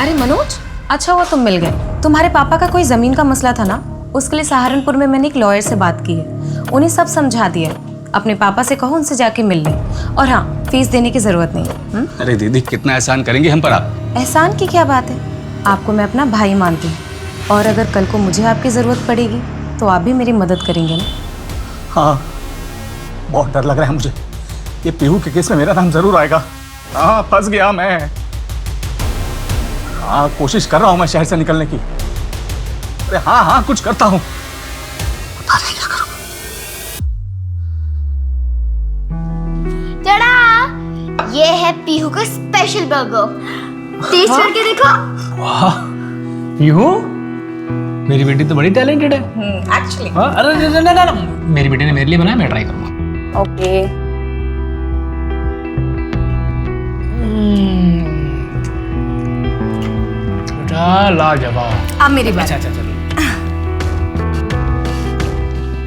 अरे मनोज, अच्छा हुआ तुम मिल गए। तुम्हारे पापा का कोई ज़मीन का मसला था ना, उसके लिए सहारनपुर में मैंने एक लॉयर से बात की है, उन्हें सब समझा दिया। अपने पापा से कहो उनसे जाके मिल लें, और हाँ, फीस देने की ज़रूरत नहीं है। अरे दीदी, कितना एहसान करेंगे हम पर आप। एहसान की क्या बात है, आपको मैं अपना भाई मानती हूँ, और अगर कल को मुझे आपकी ज़रूरत पड़ेगी तो आप भी मेरी मदद करेंगे ना? हाँ, बहुत डर लग रहा है मुझे। ये पीहू के केस में मेरा नाम जरूर आएगा। हाँ, फंस गया मैं। हाँ, कोशिश कर रहा हूँ मैं शहर से निकलने की। अरे हाँ हाँ, कुछ करता हूँ, पता नहीं क्या करूँ। टड़ा, ये है पीहू का स्पेशल बर्गर, टेस्ट करके देखो। वाह, पीहू, मेरी बेटी तो बड़ी टैलेंटेड है। एक्चुअली। अरे ना, मेरी बेटी ने मेरे लिए बनाया, मैं ट्राई करूंगा। ओके। लाजवाब। अब मेरी बात। अच्छा,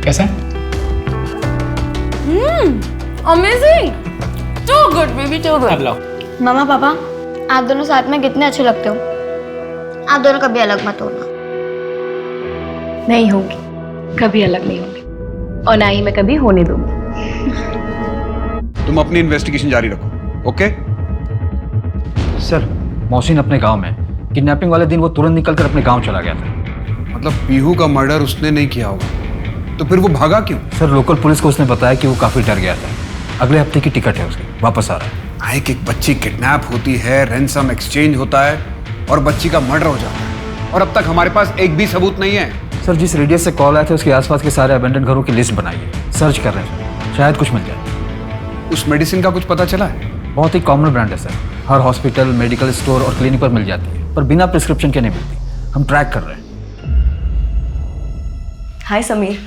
कैसा है? Amazing, too good baby, too good. अब लाओ। मामा पापा, आप दोनों साथ में कितने अच्छे लगते हो। आप दोनों कभी अलग मत होना। नहीं होगी, कभी अलग नहीं होगी, और ना ही मैं कभी होने दूंगी। तुम अपनी इन्वेस्टिगेशन जारी रखो, ओके? सर, मोहसिन अपने गांव में किडनैपिंग वाले दिन वो तुरंत निकलकर अपने गांव चला गया था। मतलब पीहू का मर्डर उसने नहीं किया होगा, तो फिर वो भागा क्यों? सर, लोकल पुलिस को उसने बताया कि वो काफ़ी डर गया था। अगले हफ्ते की टिकट है उसकी, वापस आ रहा है। एक बच्ची किडनैप होती है, रैंसम एक्सचेंज होता है और बच्ची का मर्डर हो जाता है, और अब तक हमारे पास एक भी सबूत नहीं है। सर, जिस रेडियस से कॉल आए थे उसके आसपास के सारे अबेंडन घरों की लिस्ट बनाई है, सर्च कर रहे हैं, शायद कुछ मिल जाए। उस मेडिसिन का कुछ पता चला है? बहुत ही कॉमन ब्रांड है सर, हर हॉस्पिटल, मेडिकल स्टोर और क्लिनिक पर मिल जाती है, पर बिना प्रिस्क्रिप्शन के नहीं मिलती। हम ट्रैक कर रहे हैं। हाय समीर,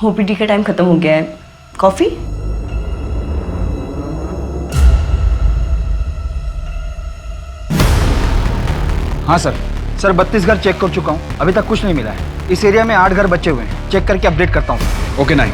ओपीडी का टाइम खत्म हो गया है, कॉफी? हाँ सर, 32 घर चेक कर चुका हूँ, अभी तक कुछ नहीं मिला है। इस एरिया में 8 घर बचे हुए हैं, चेक करके अपडेट करता हूँ। ओके नाइक।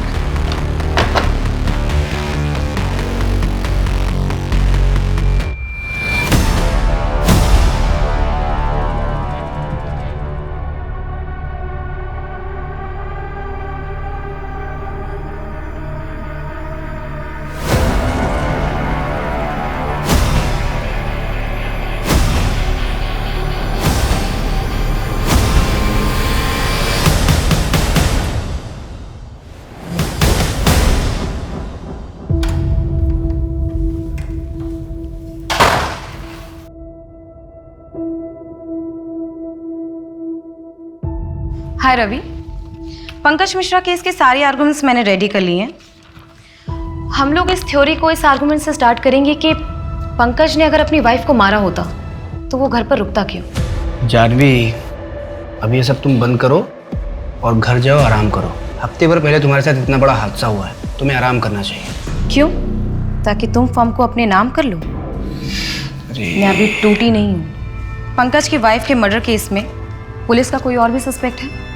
हाय रवि, पंकज मिश्रा केस के सारे आर्गुमेंट्स मैंने रेडी कर लिए हैं। हम लोग इस थ्योरी को इस आर्गुमेंट से स्टार्ट करेंगे कि पंकज ने अगर अपनी वाइफ को मारा होता तो वो घर पर रुकता क्यों। जानवी, अब ये सब तुम बंद करो और घर जाओ, आराम करो। हफ्ते भर पहले तुम्हारे साथ इतना बड़ा हादसा हुआ है, तुम्हें आराम करना चाहिए। क्यों? ताकि तुम फॉर्म को अपने नाम कर लो। मैं अभी टूटी नहीं हूँ। पंकज की वाइफ के मर्डर केस में पुलिस का कोई और भी सस्पेक्ट है?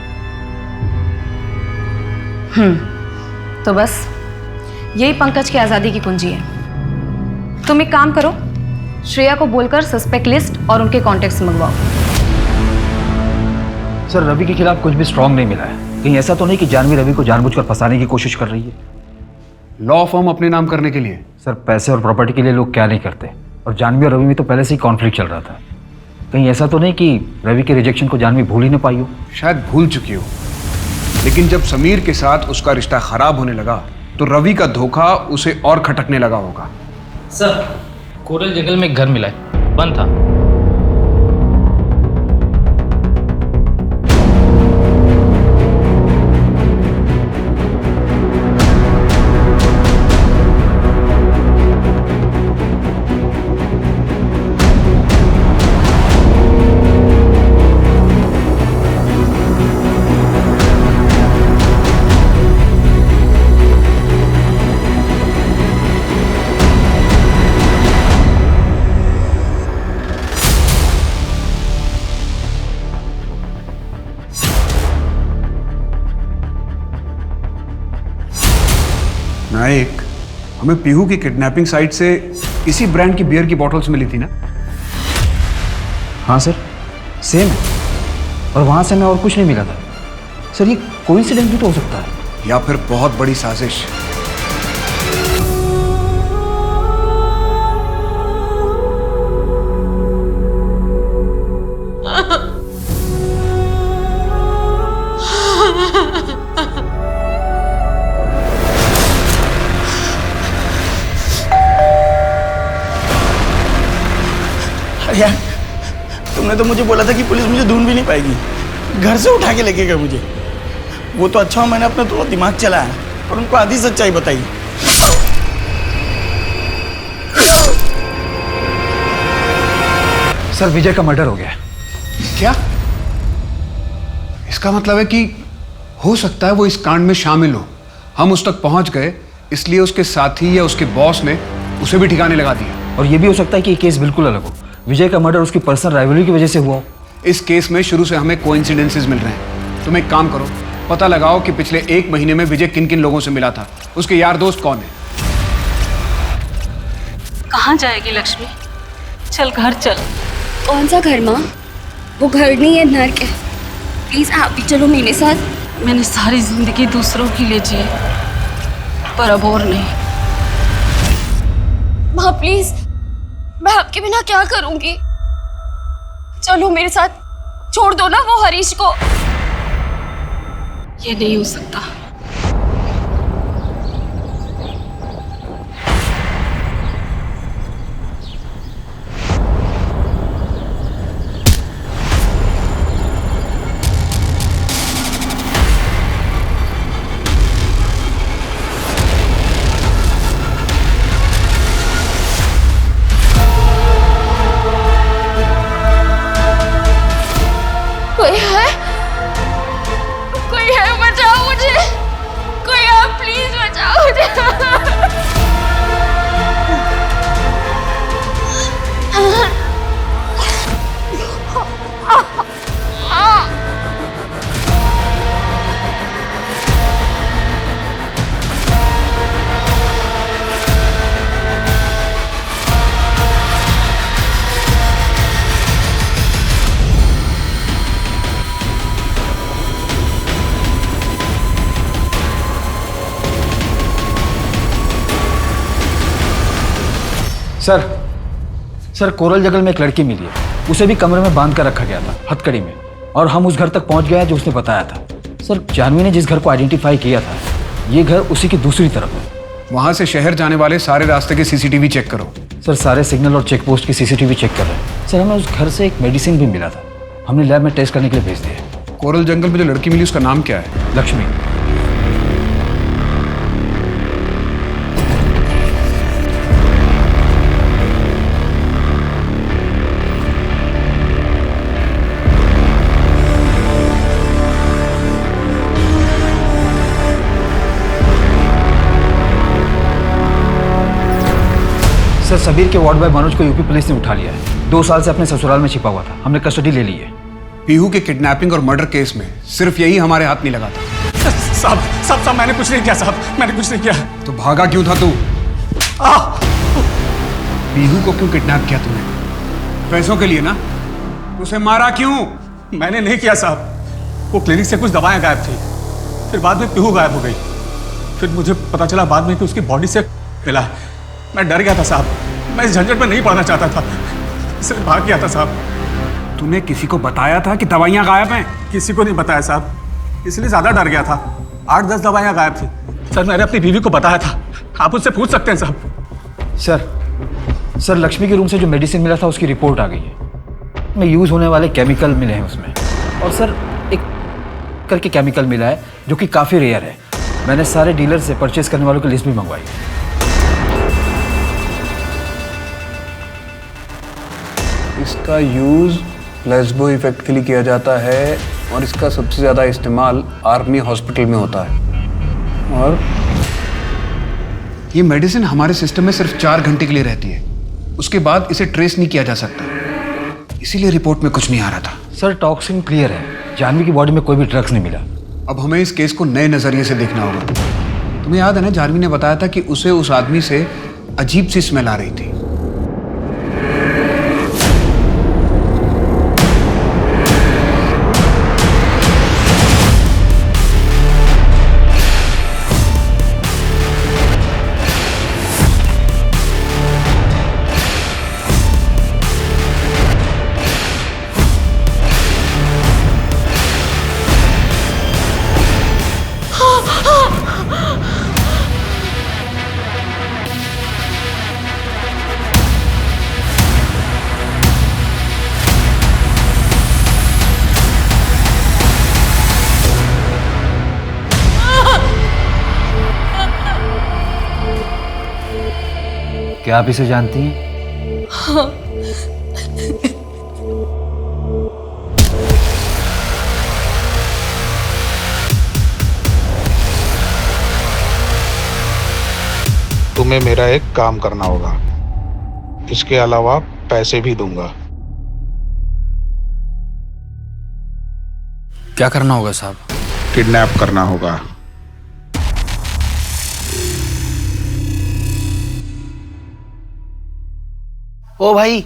तो बस यही पंकज की आज़ादी की कुंजी है। तुम एक काम करो, श्रेया को बोलकर सस्पेक्ट लिस्ट और उनके कॉन्टेक्ट्स मंगवाओ। सर, रवि के खिलाफ कुछ भी स्ट्रांग नहीं मिला है। कहीं ऐसा तो नहीं कि जानवी रवि को जानबूझकर फंसाने की कोशिश कर रही है? लॉ फर्म अपने नाम करने के लिए? सर, पैसे और प्रॉपर्टी के लिए लोग क्या नहीं करते, और जानवी और रवि में तो पहले से ही कॉन्फ्लिक्ट चल रहा था। कहीं ऐसा तो नहीं कि रवि के रिजेक्शन को जानवी भूल ही ना पाई हो? शायद भूल चुकी हो, लेकिन जब समीर के साथ उसका रिश्ता खराब होने लगा तो रवि का धोखा उसे और खटकने लगा होगा। सर, कोरल जंगल में एक घर मिला है, बंद था। नायक, हमें पीहू की किडनैपिंग साइट से इसी ब्रांड की बियर की बॉटल्स मिली थी ना? हाँ सर, सेम है, और वहां से हमें और कुछ नहीं मिला था। सर, ये कोइंसिडेंस भी तो हो सकता है, या फिर बहुत बड़ी साजिश। यार, तुमने तो मुझे बोला था कि पुलिस मुझे ढूंढ भी नहीं पाएगी, घर से उठा के लेके गए मुझे। वो तो अच्छा, मैंने अपना थोड़ा दिमाग चलाया और उनको आधी सच्चाई बताई। सर, विजय का मर्डर हो गया। क्या? इसका मतलब है कि हो सकता है वो इस कांड में शामिल हो। हम उस तक पहुंच गए, इसलिए उसके साथी या उसके बॉस ने उसे भी ठिकाने लगा दिया। और ये भी हो सकता है कि ये केस बिल्कुल अलग हो, विजय का मर्डर उसकी पर्सनल राइवलरी की वजह से हुआ हो। इस केस में शुरू से हमें कोइंसिडेंसेस मिल रहे हैं। तुम एक काम करो, पता लगाओ कि पिछले 1 महीने में विजय किन किन लोगों से मिला था, उसके यार दोस्त कौन है। कहाँ जाएगी लक्ष्मी? चल घर चल। कौन सा घर माँ? वो घर नहीं है, नर्क है। प्लीज आप भी चलो मेरे साथ। मैंने सारी जिंदगी दूसरों की लिए जी, पर अब और नहीं। माँ प्लीज, मैं आपके बिना क्या करूंगी? चलो मेरे साथ, छोड़ दो ना वो हरीश को। ये नहीं हो सकता। कोई है? कोई है? बचाओ मुझे, कोई आप प्लीज बचाओ मुझे। सर, कोरल जंगल में एक लड़की मिली है, उसे भी कमरे में बांध कर रखा गया था, हथकड़ी में, और हम उस घर तक पहुंच गए जो उसने बताया था। सर, जानवी ने जिस घर को आइडेंटिफाई किया था, ये घर उसी की दूसरी तरफ है। वहां से शहर जाने वाले सारे रास्ते के सीसीटीवी चेक करो। सर, सारे सिग्नल और चेक पोस्ट की सीसीटीवी चेक कर रहे हैं। सर, हमें उस घर से एक मेडिसिन भी मिला था, हमने लैब में टेस्ट करने के लिए भेज दिया। कोरल जंगल में जो लड़की मिली उसका नाम क्या है? लक्ष्मी। सर, सबीर के वार्ड बॉय मनोज को यूपी पुलिस ने उठा लिया है। 2 साल से अपने ससुराल में छिपा हुआ था, हमने कस्टडी ले ली है। पीहू के किडनैपिंग और मर्डर केस में सिर्फ यही हमारे हाथ नहीं लगा था। साहब मैंने कुछ नहीं किया साहब, मैंने कुछ नहीं किया। तो भागा क्यों था तू? पीहू को क्यों किडनैप किया तूने? पैसों के लिए ना? उसे मारा क्यों? मैंने नहीं किया साहब, वो क्लिनिक से कुछ दवाएं गायब थी, फिर बाद में पीहू गायब हो गई। फिर मुझे पता चला बाद में कि उसकी बॉडी से मिला। मैं डर गया था साहब, मैं इस झंझट में नहीं पड़ना चाहता था, इसलिए भाग गया था साहब। तूने किसी को बताया था कि दवाइयां गायब हैं? किसी को नहीं बताया साहब, इसलिए ज्यादा डर गया था। 8-10 दवाइयां गायब थी सर, मैंने अपनी बीवी को बताया था, आप उससे पूछ सकते हैं साहब। सर लक्ष्मी के रूम से जो मेडिसिन मिला था उसकी रिपोर्ट आ गई है, में यूज़ होने वाले केमिकल मिले हैं उसमें। और सर एक करके केमिकल मिला है जो कि काफ़ी रेयर है। मैंने सारे डीलर से परचेज करने वालों की लिस्ट भी मंगवाई है। इसका यूज़ प्लेसबो इफेक्ट के लिए किया जाता है और इसका सबसे ज़्यादा इस्तेमाल आर्मी हॉस्पिटल में होता है। और ये मेडिसिन हमारे सिस्टम में सिर्फ 4 घंटे के लिए रहती है, उसके बाद इसे ट्रेस नहीं किया जा सकता, इसीलिए रिपोर्ट में कुछ नहीं आ रहा था। सर टॉक्सिन क्लियर है, जानवी की बॉडी में कोई भी ड्रग्स नहीं मिला। अब हमें इस केस को नए नज़रिए से देखना होगा। तुम्हें याद है ना, जानवी ने बताया था कि उसे उस आदमी से अजीब सी स्मेल आ रही थी। क्या आप इसे जानती हैं? हाँ। तुम्हें मेरा एक काम करना होगा, इसके अलावा पैसे भी दूंगा। क्या करना होगा साहब? किडनैप करना होगा। ओ भाई,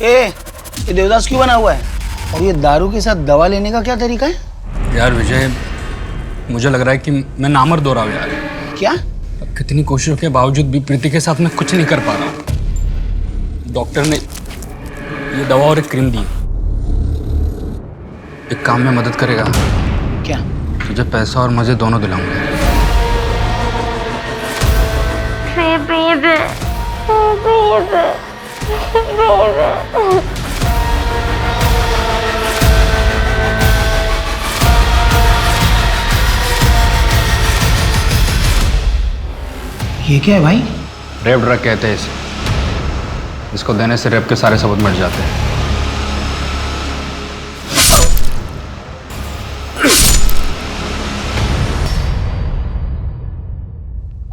ये देवदास क्यों बना हुआ है? और ये दारू के साथ दवा लेने का क्या तरीका है? यार विजय, मुझे लग रहा है कि मैं नामर्द हो रहा हूँ यार। क्या? अब कितनी कोशिशों के बावजूद भी प्रीति के साथ मैं कुछ नहीं कर पा रहा हूँ। डॉक्टर ने ये दवा और एक क्रीम दी, एक काम में मदद करेगा क्या? तुझे पैसा और मजे दोनों दिलाऊंगा। ये क्या है भाई? रेप ड्रग कहते हैं इसे। इसको देने से रेप के सारे सबूत मिट जाते हैं।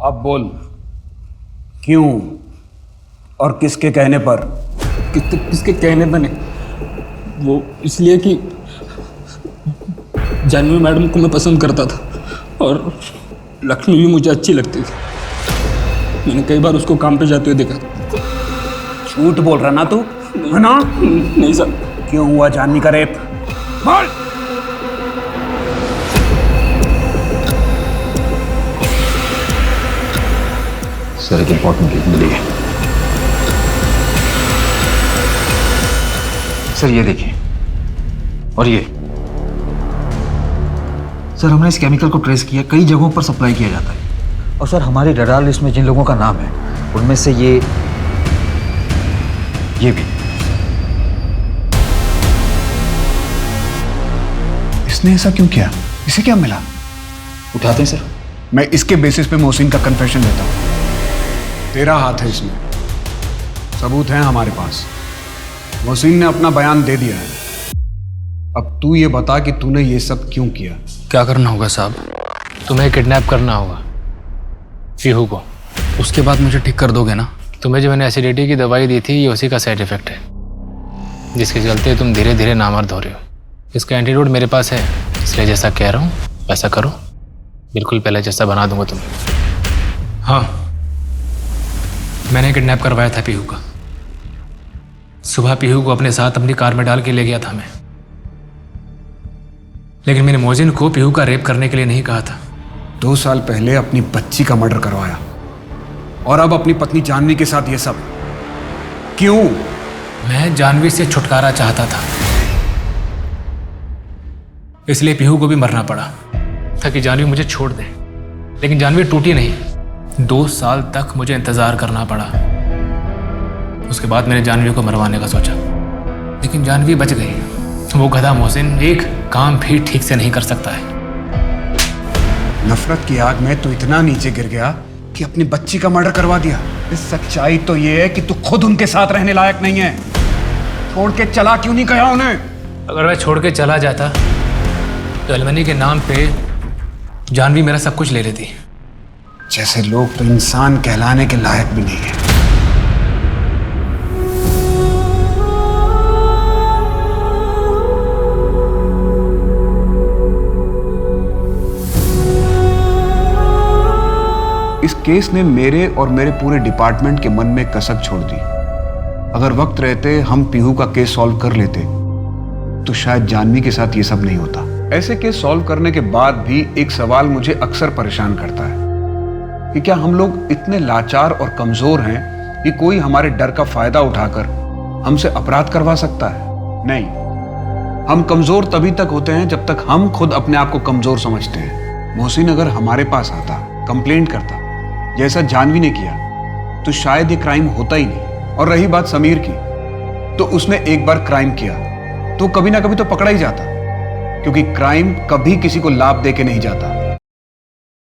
अब बोल, क्यों और किसके कहने पर? किसके कहने पर नहीं, वो इसलिए कि जानवी मैडम को मैं पसंद करता था और लक्ष्मी भी मुझे अच्छी लगती थी। मैंने कई बार उसको काम पे जाते हुए देखा। झूठ बोल रहा ना तू, है ना? नहीं सर। क्यों हुआ जानवी का रेप? बोल। सर एक इंपॉर्टेंट लीड मिली है। सर ये देखिए, और ये सर हमने इस केमिकल को ट्रेस किया, कई जगहों पर सप्लाई किया जाता है। और सर हमारी रडार लिस्ट में जिन लोगों का नाम है उनमें से ये भी। इसने ऐसा क्यों किया? इसे क्या मिला? उठाते हैं सर। मैं इसके बेसिस पे मोहसिन का कन्फेशन देता हूं। तेरा हाथ है इसमें, सबूत हैं हमारे पास। मोहसिन ने अपना बयान दे दिया है। अब तू ये बता कि तूने ये सब क्यों किया? क्या करना होगा साहब? तुम्हें किडनैप करना होगा पीहू को। उसके बाद मुझे ठीक कर दोगे ना? तुम्हें जो मैंने एसिडिटी की दवाई दी थी ये उसी का साइड इफेक्ट है, जिसके चलते तुम धीरे धीरे नामर्द हो रहे हो। इसका एंटीडोट मेरे पास है, इसलिए जैसा कह रहा हूँ वैसा करो। बिल्कुल पहले जैसा बना दूंगा तुम्हें। हाँ, मैंने किडनैप करवाया था पीहू का। सुबह पीहू को अपने साथ अपनी कार में डाल के ले गया था मैं, लेकिन मैंने मोहसिन को पीहू का रेप करने के लिए नहीं कहा था। 2 साल पहले अपनी बच्ची का मर्डर करवाया और अब अपनी पत्नी जानवी के साथ ये सब क्यों? मैं जानवी से छुटकारा चाहता था, इसलिए पीहू को भी मरना पड़ा ताकि जानवी मुझे छोड़ दे। लेकिन जानवी टूटी नहीं। 2 साल तक मुझे इंतजार करना पड़ा। उसके बाद मैंने जानवी को मरवाने का सोचा, लेकिन जानवी बच गई। वो गधा मोहसिन एक काम भी ठीक से नहीं कर सकता है। नफरत की आग में तू इतना नीचे गिर गया कि अपनी बच्ची का मर्डर करवा दिया। इस सच्चाई तो ये है कि तू खुद उनके साथ रहने लायक नहीं है। छोड़ के चला क्यों नहीं गया उन्हें? अगर मैं छोड़ के चला जाता तो एलमनी के नाम पे जानवी मेरा सब कुछ ले लेती। जैसे लोग तो इंसान कहलाने के लायक भी नहीं है। इस केस ने मेरे और मेरे पूरे डिपार्टमेंट के मन में कसक छोड़ दी। अगर वक्त रहते हम पीहू का केस सॉल्व कर लेते तो शायद जानवी के साथ ये सब नहीं होता। ऐसे केस सॉल्व करने के बाद भी एक सवाल मुझे अक्सर परेशान करता है कि क्या हम लोग इतने लाचार और कमजोर हैं कि कोई हमारे डर का फायदा उठाकर हमसे अपराध करवा सकता है? नहीं, हम कमजोर तभी तक होते हैं जब तक हम खुद अपने आप को कमजोर समझते हैं। मोहसिन अगर हमारे पास आता, कंप्लेंट करता जैसा जानवी ने किया, तो शायद ये क्राइम होता ही नहीं। और रही बात समीर की, तो उसने एक बार क्राइम किया तो कभी ना कभी तो पकड़ा ही जाता, क्योंकि क्राइम कभी किसी को लाभ दे के नहीं जाता।